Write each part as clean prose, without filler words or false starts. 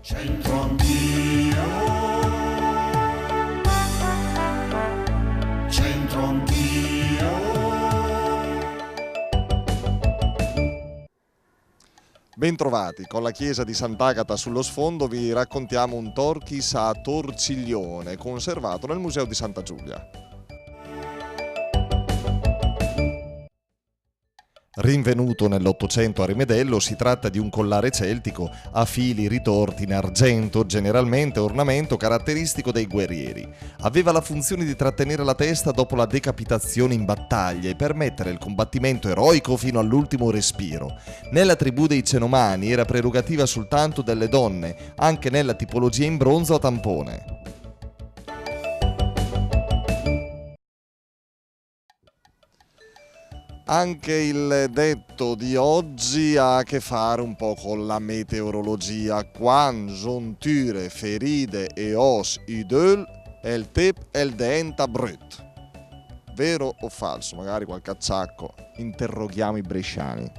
Centro anch'io, centro anch'io. Bentrovati, con la chiesa di Sant'Agata sullo sfondo vi raccontiamo un Torchis a Torciglione, conservato nel Museo di Santa Giulia. Rinvenuto nell'Ottocento a Rimedello, si tratta di un collare celtico a fili ritorti in argento, generalmente ornamento caratteristico dei guerrieri. Aveva la funzione di trattenere la testa dopo la decapitazione in battaglia e permettere il combattimento eroico fino all'ultimo respiro. Nella tribù dei Cenomani era prerogativa soltanto delle donne, anche nella tipologia in bronzo a tampone. Anche il detto di oggi ha a che fare un po' con la meteorologia. Quan jonture feride e os idol, el tep el denta brut. Vero o falso? Magari qualche acciacco. Interroghiamo i bresciani.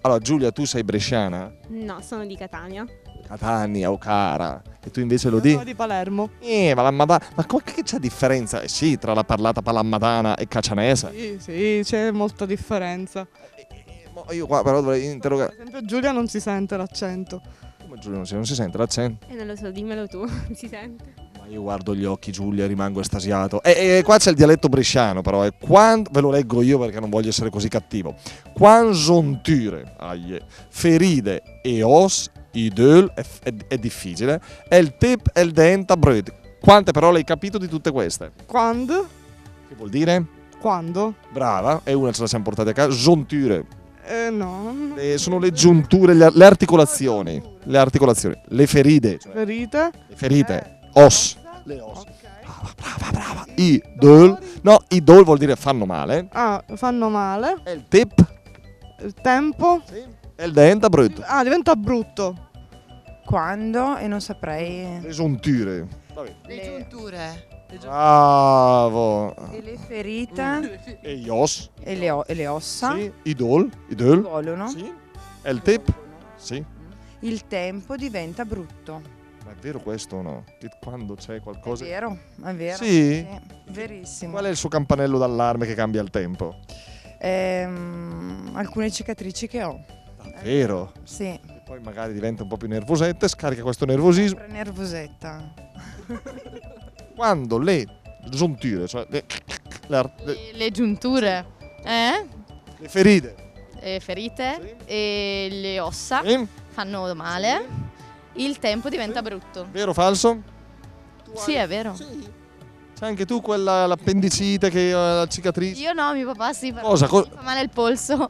Allora Giulia, tu sei bresciana? No, sono di Catania. Catania o Cara. E tu invece lo di? Sono di Palermo. Ma che c'è differenza? Sì, tra la parlata palammadana e cacianese. Sì, c'è molta differenza. Io qua però dovrei Per interrogare. esempio Giulia non si sente l'accento. Come Giulia non si sente l'accento? Non lo so, dimmelo tu, si sente? Ma io guardo gli occhi Giulia e rimango estasiato. E qua c'è il dialetto bresciano però. Quando, ve lo leggo io perché non voglio essere così cattivo. Quan jonture, feride e os, idol, è difficile. E il tip e il denta brut. Quante parole hai capito di tutte queste? Quando? Che vuol dire? Quando? Brava, e una ce la siamo portati a casa. Jonture. No. Sono le giunture, le articolazioni. Le articolazioni. Le feride. Cioè, Ferite? le ferite. Os. Le os. Ok. Brava. Idol. No, idol vuol dire fanno male. Ah, fanno male. E il tip. Il tempo? Sì. E il denta brutto. Ah, diventa brutto. Quando? E non saprei. Le giunture. Vabbè. Le giunture. Bravo. E le ferite E gli os. e le ossa. Sì. Idol. Idol. Volono. Sì. E il tip. Sì. Il tempo diventa brutto. Ma è vero questo o no? Che quando c'è qualcosa. È vero. Sì? Verissimo. Qual è il suo campanello d'allarme che cambia il tempo? Alcune cicatrici che ho. Davvero? Sì. E poi magari diventa un po' più nervosetta e scarica questo nervosismo. Sempre nervosetta. Quando le giunture, cioè Le giunture, le ferite, ferite Sì. e le ossa sì? fanno male, il tempo diventa brutto. Vero o falso? Sì, è vero. C'è anche tu quella l'appendicite che la cicatrice. Io no, mio papà sì, però Cosa? mi fa male il polso.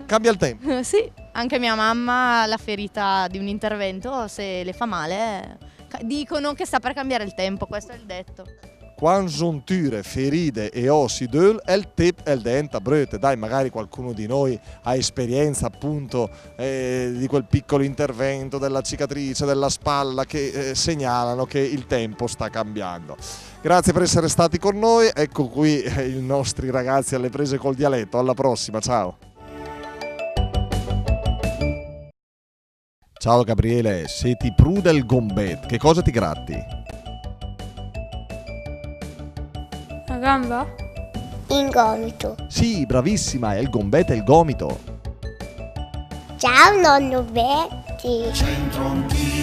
Cambia il tempo. Sì, anche mia mamma ha la ferita di un intervento, se le fa male, dicono che sta per cambiare il tempo, questo è il detto. Quan giunture, feride e ossi dol, el tip el denta brut. Dai, magari qualcuno di noi ha esperienza appunto di quel piccolo intervento della cicatrice della spalla che segnalano che il tempo sta cambiando. Grazie per essere stati con noi. Ecco qui i nostri ragazzi alle prese col dialetto. Alla prossima, ciao. Ciao Gabriele, se ti prude il gombet, che cosa ti gratti? La gamba? In gomito. Sì, bravissima, è il gombet e il gomito. Ciao nonno Betty. Centro anch'io.